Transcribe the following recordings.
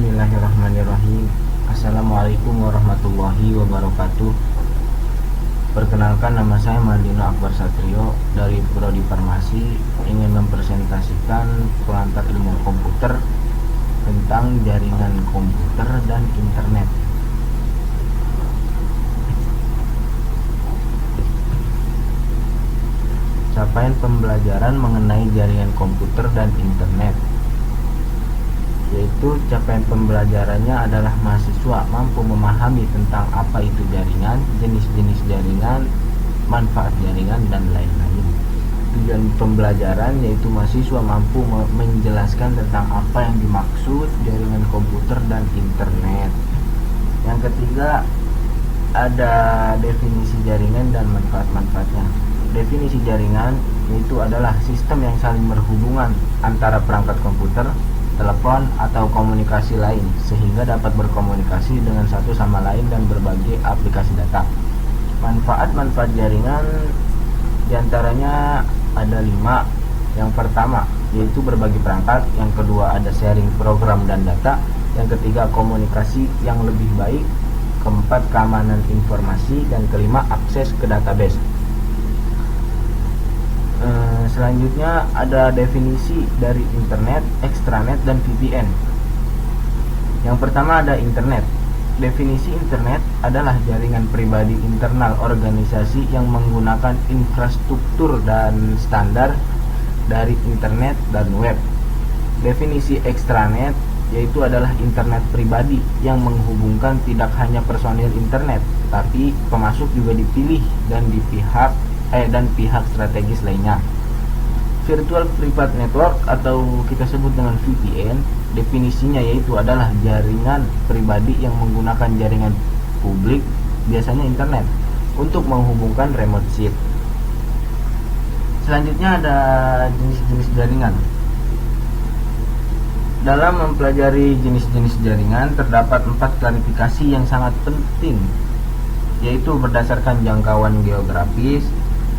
Bismillahirrahmanirrahim. Assalamualaikum warahmatullahi wabarakatuh. Perkenalkan, nama saya Maldino Akbar Satrio dari Prodi Farmasi, ingin mempresentasikan pengantar ilmu komputer tentang jaringan komputer dan internet. Capaian pembelajaran mengenai jaringan komputer dan internet, yaitu capaian pembelajarannya adalah mahasiswa mampu memahami tentang apa itu jaringan, jenis-jenis jaringan, manfaat jaringan, dan lain-lain. Tujuan pembelajaran yaitu mahasiswa mampu menjelaskan tentang apa yang dimaksud jaringan komputer dan internet. Yang ketiga, ada definisi jaringan dan manfaat-manfaatnya. Definisi jaringan yaitu adalah sistem yang saling berhubungan antara perangkat komputer, telepon, atau komunikasi lain sehingga dapat berkomunikasi dengan satu sama lain dan berbagai aplikasi data. Manfaat-manfaat jaringan diantaranya ada 5. Yang pertama yaitu berbagi perangkat, yang kedua ada sharing program dan data, yang ketiga komunikasi yang lebih baik, keempat keamanan informasi, dan kelima akses ke database. Selanjutnya ada definisi dari internet, extranet, dan VPN. Yang pertama ada internet. Definisi internet adalah jaringan pribadi internal organisasi yang menggunakan infrastruktur dan standar dari internet dan web. Definisi extranet yaitu adalah internet pribadi yang menghubungkan tidak hanya personil internet, tapi pemasok juga dipilih dan pihak strategis lainnya. Virtual Private Network atau kita sebut dengan VPN, definisinya yaitu adalah jaringan pribadi yang menggunakan jaringan publik, biasanya internet, untuk menghubungkan remote shift. Selanjutnya ada jenis-jenis jaringan. Dalam mempelajari jenis-jenis jaringan terdapat 4 klarifikasi yang sangat penting, yaitu berdasarkan jangkauan geografis,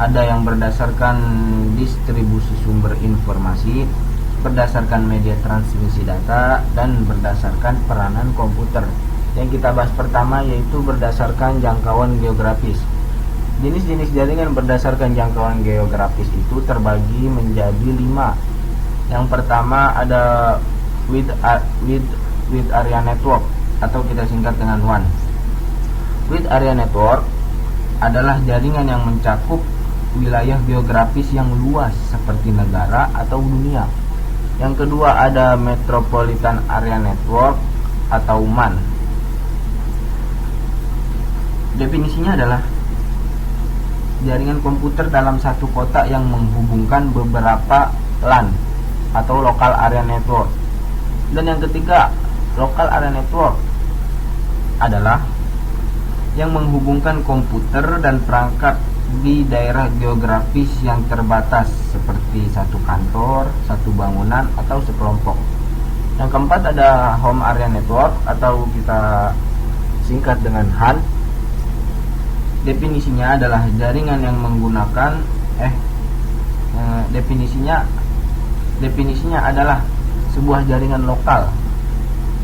ada yang berdasarkan distribusi sumber informasi, berdasarkan media transmisi data, dan berdasarkan peranan komputer. Yang kita bahas pertama yaitu berdasarkan jangkauan geografis. Jenis-jenis jaringan berdasarkan jangkauan geografis itu terbagi menjadi 5. Yang pertama ada with area network atau kita singkat dengan WAN. With area network adalah jaringan yang mencakup wilayah geografis yang luas seperti negara atau dunia. Yang kedua ada Metropolitan Area Network atau MAN. Definisinya adalah jaringan komputer dalam satu kota yang menghubungkan beberapa LAN atau Local Area Network. Dan yang ketiga, Local Area Network adalah yang menghubungkan komputer dan perangkat di daerah geografis yang terbatas seperti satu kantor, satu bangunan, atau sekelompok. Yang keempat ada Home Area Network atau kita singkat dengan HAN. Definisinya adalah jaringan yang menggunakan definisinya adalah sebuah jaringan lokal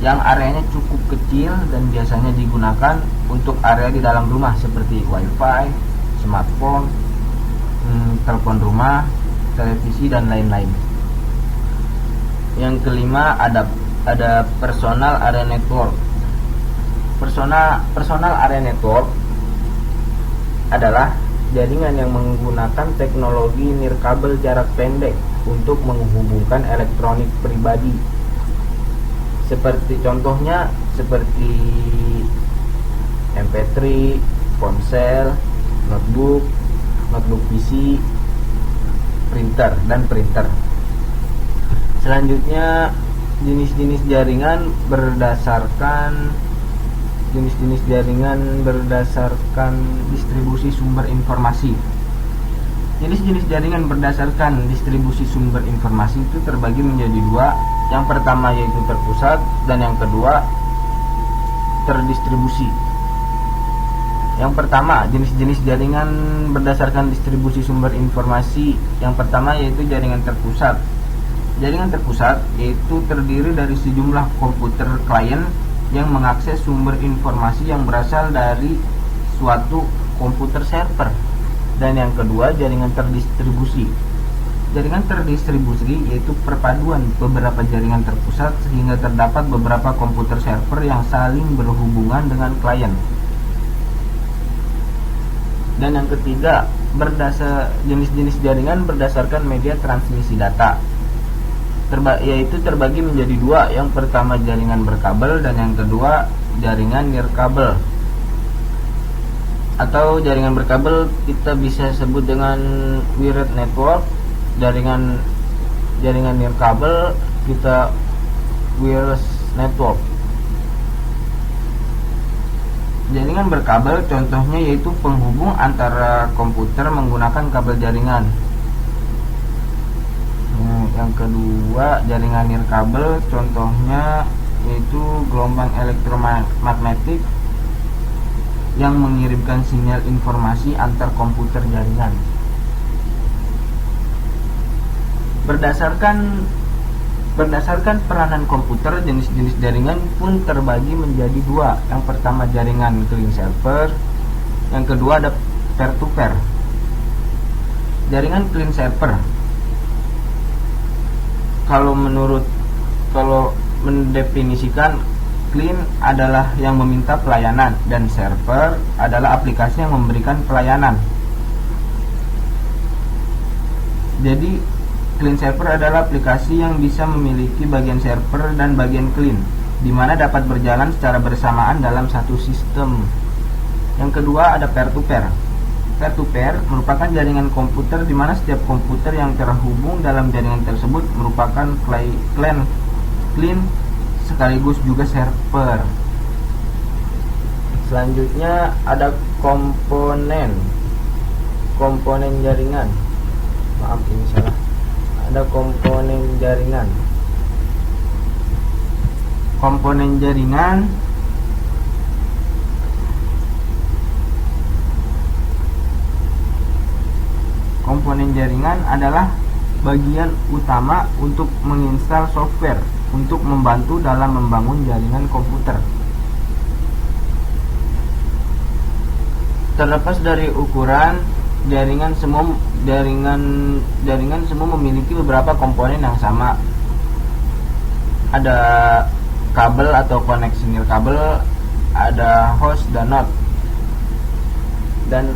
yang areanya cukup kecil dan biasanya digunakan untuk area di dalam rumah seperti wifi, smartphone, telepon rumah, televisi, dan lain-lain. Yang kelima ada Personal Area Network. Personal Area Network adalah jaringan yang menggunakan teknologi nirkabel jarak pendek untuk menghubungkan elektronik pribadi. Contohnya seperti MP3, ponsel, notebook PC, printer, dan printer. Selanjutnya jenis-jenis jaringan berdasarkan distribusi sumber informasi. Jenis-jenis jaringan berdasarkan distribusi sumber informasi itu terbagi menjadi 2. Yang pertama yaitu terpusat dan yang kedua terdistribusi. Yang pertama, jenis-jenis jaringan berdasarkan distribusi sumber informasi. Yang pertama yaitu jaringan terpusat. Jaringan terpusat yaitu terdiri dari sejumlah komputer klien yang mengakses sumber informasi yang berasal dari suatu komputer server. Dan yang kedua, jaringan terdistribusi. Jaringan terdistribusi yaitu perpaduan beberapa jaringan terpusat sehingga terdapat beberapa komputer server yang saling berhubungan dengan klien. Dan yang ketiga, jenis-jenis jaringan berdasarkan media transmisi data, yaitu terbagi menjadi dua. Yang pertama jaringan berkabel dan yang kedua jaringan nirkabel. Atau jaringan berkabel kita bisa sebut dengan wired network. Jaringan nirkabel kita wireless network. Jaringan berkabel contohnya yaitu penghubung antara komputer menggunakan kabel jaringan. Yang kedua, jaringan nirkabel contohnya yaitu gelombang elektromagnetik yang mengirimkan sinyal informasi antar komputer jaringan. Berdasarkan peranan komputer, jenis-jenis jaringan pun terbagi menjadi dua. Yang pertama jaringan client server, yang kedua ada peer to peer. Jaringan client server, kalau mendefinisikan, client adalah yang meminta pelayanan dan server adalah aplikasi yang memberikan pelayanan. Jadi client server adalah aplikasi yang bisa memiliki bagian server dan bagian client, di mana dapat berjalan secara bersamaan dalam satu sistem. Yang kedua ada peer to peer. Peer to peer merupakan jaringan komputer di mana setiap komputer yang terhubung dalam jaringan tersebut merupakan client sekaligus juga server. Selanjutnya ada komponen jaringan. Maaf ini salah. Ada komponen jaringan. Komponen jaringan adalah bagian utama untuk menginstal software untuk membantu dalam membangun jaringan komputer. Terlepas dari ukuran, jaringan semua memiliki beberapa komponen yang sama. Ada kabel atau koneksi nirkabel, ada host dan node. Dan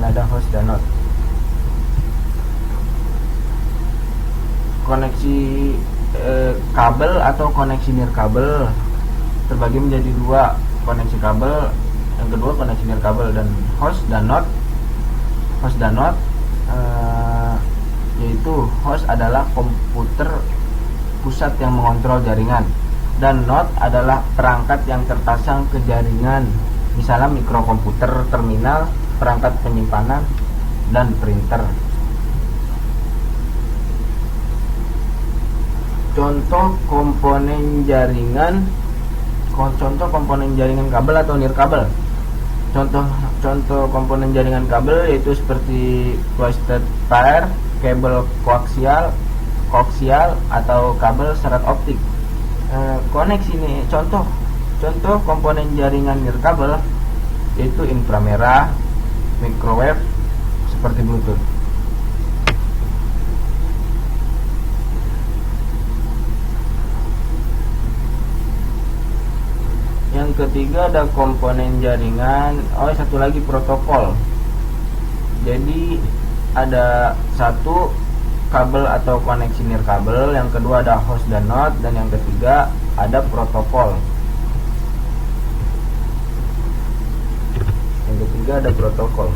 ada host dan node. Koneksi kabel atau koneksi nirkabel terbagi menjadi dua, koneksi kabel, yang kedua koneksi nirkabel. Dan host dan node yaitu host adalah komputer pusat yang mengontrol jaringan, dan node adalah perangkat yang terpasang ke jaringan, misalnya mikrokomputer, terminal, perangkat penyimpanan, dan printer. Contoh komponen jaringan kabel atau nirkabel. Contoh komponen jaringan kabel yaitu seperti twisted pair, kabel koaksial atau kabel serat optik. Koneksi ini contoh komponen jaringan nirkabel yaitu inframerah, microwave seperti Bluetooth. Yang ketiga ada komponen jaringan. Satu lagi protokol. Jadi ada satu kabel atau koneksi nirkabel, yang kedua ada host dan node, dan yang ketiga ada protokol. Yang ketiga ada protokol.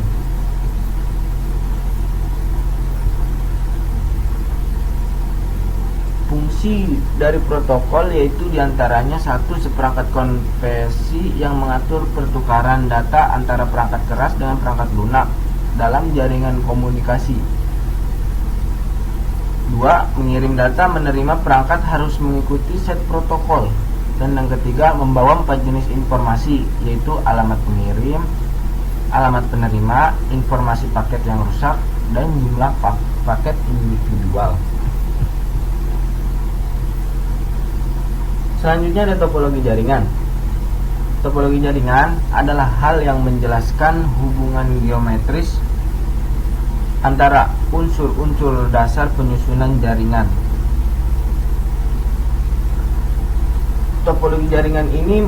Fungsi dari protokol yaitu diantaranya satu, seperangkat konversi yang mengatur pertukaran data antara perangkat keras dengan perangkat lunak dalam jaringan komunikasi. Dua, mengirim data menerima perangkat harus mengikuti set protokol. Dan yang ketiga, membawa 4 jenis informasi yaitu alamat pengirim, alamat penerima, informasi paket yang rusak, dan jumlah paket individual. Selanjutnya ada topologi jaringan. Topologi jaringan adalah hal yang menjelaskan hubungan geometris antara unsur-unsur dasar penyusunan jaringan. Topologi jaringan ini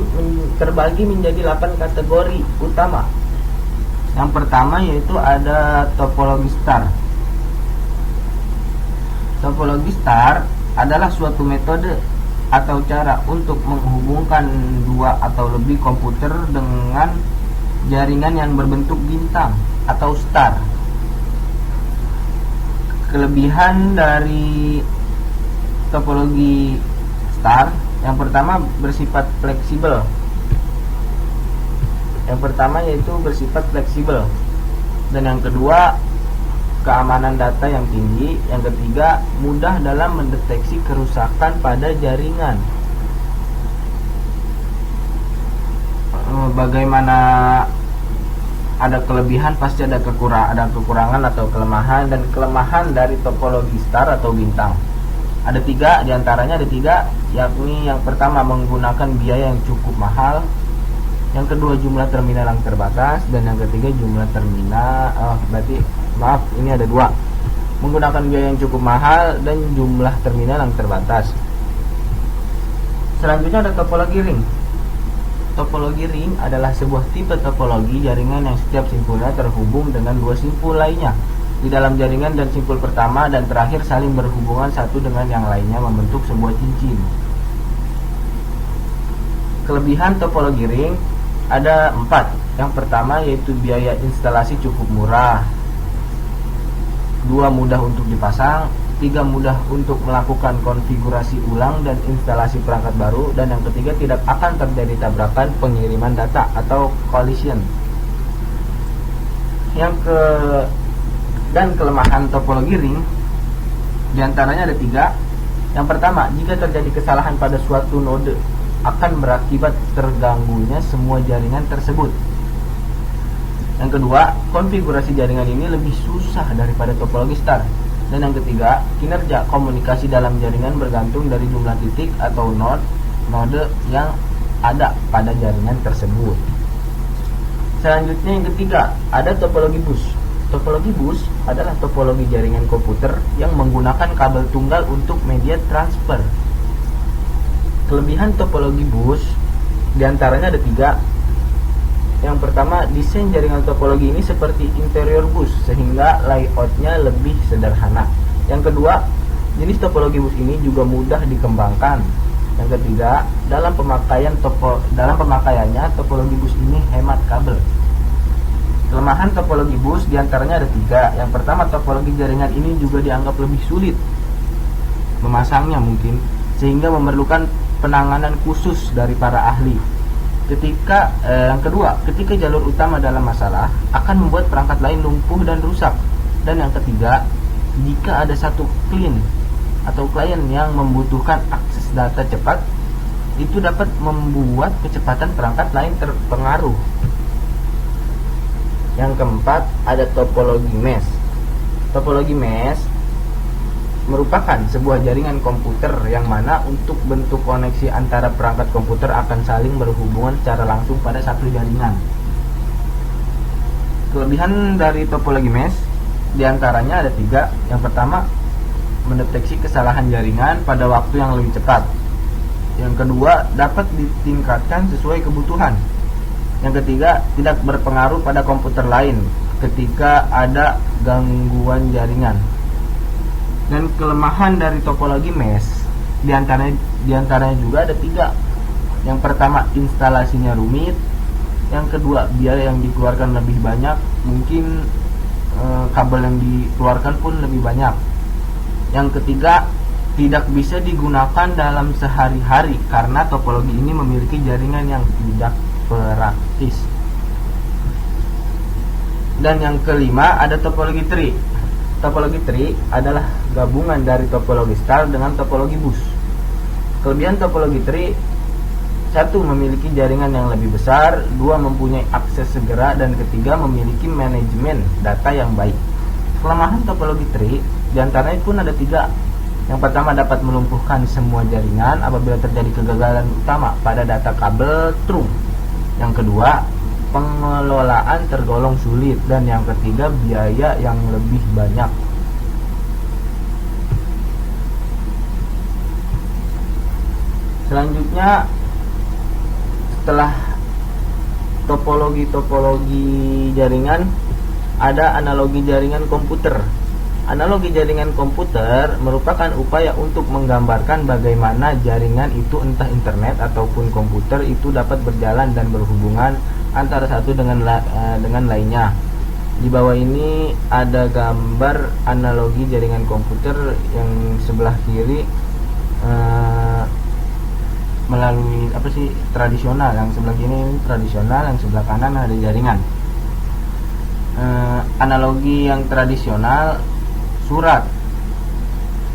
terbagi menjadi 8 kategori utama. Yang pertama yaitu ada topologi star. Topologi star adalah suatu metode atau cara untuk menghubungkan dua atau lebih komputer dengan jaringan yang berbentuk bintang atau star. Kelebihan dari topologi star, yang pertama bersifat fleksibel. Yang pertama yaitu bersifat fleksibel. Dan yang kedua, keamanan data yang tinggi. Yang ketiga, mudah dalam mendeteksi kerusakan pada jaringan. Bagaimana ada kelebihan, pasti ada kekurangan atau kelemahan. Dan kelemahan dari topologi star atau bintang ada 3, diantaranya ada 3, yakni yang pertama menggunakan biaya yang cukup mahal, yang kedua jumlah terminal yang terbatas, dan yang ketiga jumlah terminal ini ada 2, menggunakan biaya yang cukup mahal dan jumlah terminal yang terbatas. Selanjutnya ada topologi ring. Topologi ring adalah sebuah tipe topologi jaringan yang setiap simpulnya terhubung dengan 2 simpul lainnya di dalam jaringan, dan simpul pertama dan terakhir saling berhubungan satu dengan yang lainnya membentuk sebuah cincin. Kelebihan topologi ring ada 4. Yang pertama yaitu biaya instalasi cukup murah, 2 mudah untuk dipasang, 3 mudah untuk melakukan konfigurasi ulang dan instalasi perangkat baru, dan yang ketiga tidak akan terjadi tabrakan pengiriman data atau collision. Dan kelemahan topologi ring diantaranya ada 3. Yang pertama, jika terjadi kesalahan pada suatu node akan berakibat terganggunya semua jaringan tersebut. Yang kedua, konfigurasi jaringan ini lebih susah daripada topologi star. Dan yang ketiga, kinerja komunikasi dalam jaringan bergantung dari jumlah titik atau node yang ada pada jaringan tersebut. Selanjutnya yang ketiga, ada topologi bus. Topologi bus adalah topologi jaringan komputer yang menggunakan kabel tunggal untuk media transfer. Kelebihan topologi bus diantaranya ada 3. Yang pertama, desain jaringan topologi ini seperti interior bus sehingga layoutnya lebih sederhana. Yang kedua, jenis topologi bus ini juga mudah dikembangkan. Yang ketiga, dalam pemakaiannya topologi bus ini hemat kabel. Kelemahan topologi bus diantaranya ada 3. Yang pertama, topologi jaringan ini juga dianggap lebih sulit memasangnya mungkin, sehingga memerlukan penanganan khusus dari para ahli. Yang kedua, ketika jalur utama dalam masalah akan membuat perangkat lain lumpuh dan rusak. Dan yang ketiga, jika ada satu klien yang membutuhkan akses data cepat, itu dapat membuat kecepatan perangkat lain terpengaruh. Yang keempat, ada topologi mesh. Topologi mesh merupakan sebuah jaringan komputer yang mana untuk bentuk koneksi antara perangkat komputer akan saling berhubungan secara langsung pada satu jaringan. Kelebihan dari topologi mesh diantaranya ada 3. Yang pertama, mendeteksi kesalahan jaringan pada waktu yang lebih cepat. Yang kedua, dapat ditingkatkan sesuai kebutuhan. Yang ketiga, tidak berpengaruh pada komputer lain ketika ada gangguan jaringan. Dan kelemahan dari topologi mesh diantaranya juga ada 3. Yang pertama, instalasinya rumit. Yang kedua, biaya yang dikeluarkan lebih banyak, mungkin kabel yang dikeluarkan pun lebih banyak. Yang ketiga, tidak bisa digunakan dalam sehari-hari karena topologi ini memiliki jaringan yang tidak praktis. Dan yang kelima, ada topologi tree. Topologi tree adalah gabungan dari topologi star dengan topologi bus. Kelebihan topologi tree Satu, memiliki jaringan yang lebih besar. Dua, mempunyai akses segera. Dan ketiga, memiliki manajemen data yang baik. Kelemahan topologi tree diantaranya pun ada 3. Yang pertama, dapat melumpuhkan semua jaringan apabila terjadi kegagalan utama pada data kabel trunk. Yang kedua, pengelolaan tergolong sulit. Dan yang ketiga, biaya yang lebih banyak. Selanjutnya, setelah topologi jaringan, ada analogi jaringan komputer. Analogi jaringan komputer merupakan upaya untuk menggambarkan bagaimana jaringan itu, entah internet ataupun komputer, itu dapat berjalan dan berhubungan antara satu dengan lainnya. Di bawah ini ada gambar analogi jaringan komputer. Yang sebelah kiri melalui tradisional, yang sebelah kiri tradisional, yang sebelah kanan ada jaringan. Analogi yang tradisional, surat.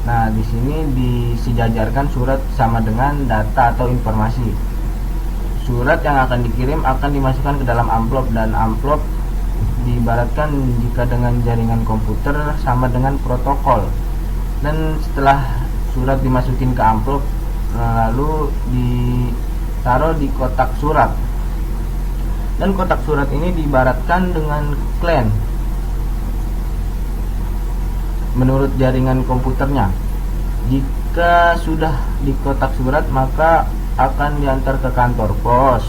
Nah, di sini disejajarkan surat sama dengan data atau informasi. Surat yang akan dikirim akan dimasukkan ke dalam amplop, dan amplop diibaratkan jika dengan jaringan komputer sama dengan protokol. Dan setelah surat dimasukin ke amplop, lalu ditaruh di kotak surat. Dan kotak surat ini diibaratkan dengan klen menurut jaringan komputernya. Jika sudah di kotak surat, maka akan diantar ke kantor pos.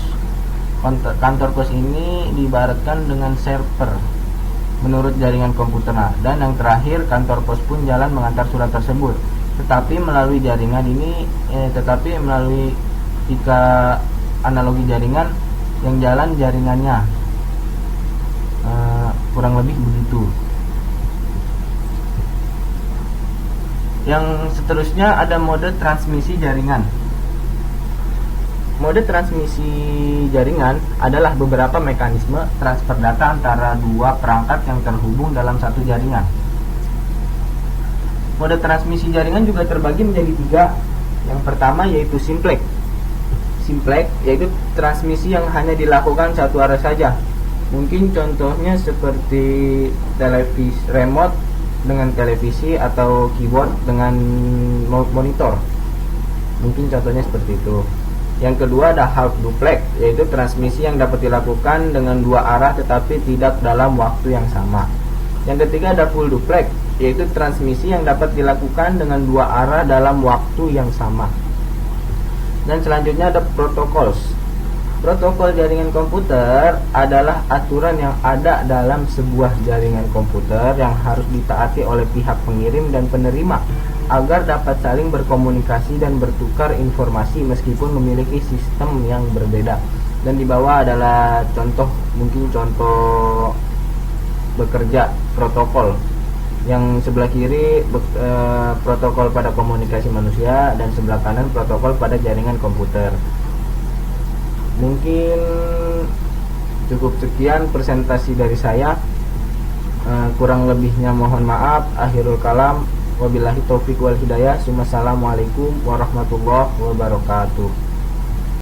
Kantor pos ini diibaratkan dengan server menurut jaringan komputernya. Dan yang terakhir, kantor pos pun jalan mengantar surat tersebut, tetapi melalui jaringan ini, jika analogi jaringan, yang jalan jaringannya. Kurang lebih begitu. Yang seterusnya ada mode transmisi jaringan. Mode transmisi jaringan adalah beberapa mekanisme transfer data antara dua perangkat yang terhubung dalam satu jaringan. Mode transmisi jaringan juga terbagi menjadi 3. Yang pertama yaitu simplex. Simplex yaitu transmisi yang hanya dilakukan satu arah saja. Mungkin contohnya seperti televisi remote dengan televisi atau keyboard dengan monitor. Mungkin contohnya seperti itu. Yang kedua ada half duplex, yaitu transmisi yang dapat dilakukan dengan 2 arah tetapi tidak dalam waktu yang sama. Yang ketiga ada full duplex, yaitu transmisi yang dapat dilakukan dengan 2 arah dalam waktu yang sama. Dan selanjutnya ada protocols. Protokol jaringan komputer adalah aturan yang ada dalam sebuah jaringan komputer yang harus ditaati oleh pihak pengirim dan penerima agar dapat saling berkomunikasi dan bertukar informasi meskipun memiliki sistem yang berbeda. Dan di bawah adalah contoh bekerja protokol. Yang sebelah kiri protokol pada komunikasi manusia, dan sebelah kanan protokol pada jaringan komputer. Mungkin cukup sekian presentasi dari saya. Kurang lebihnya mohon maaf. Akhirul kalam, wabillahi taufiq wal hidayah. Wassalamualaikum warahmatullahi wabarakatuh.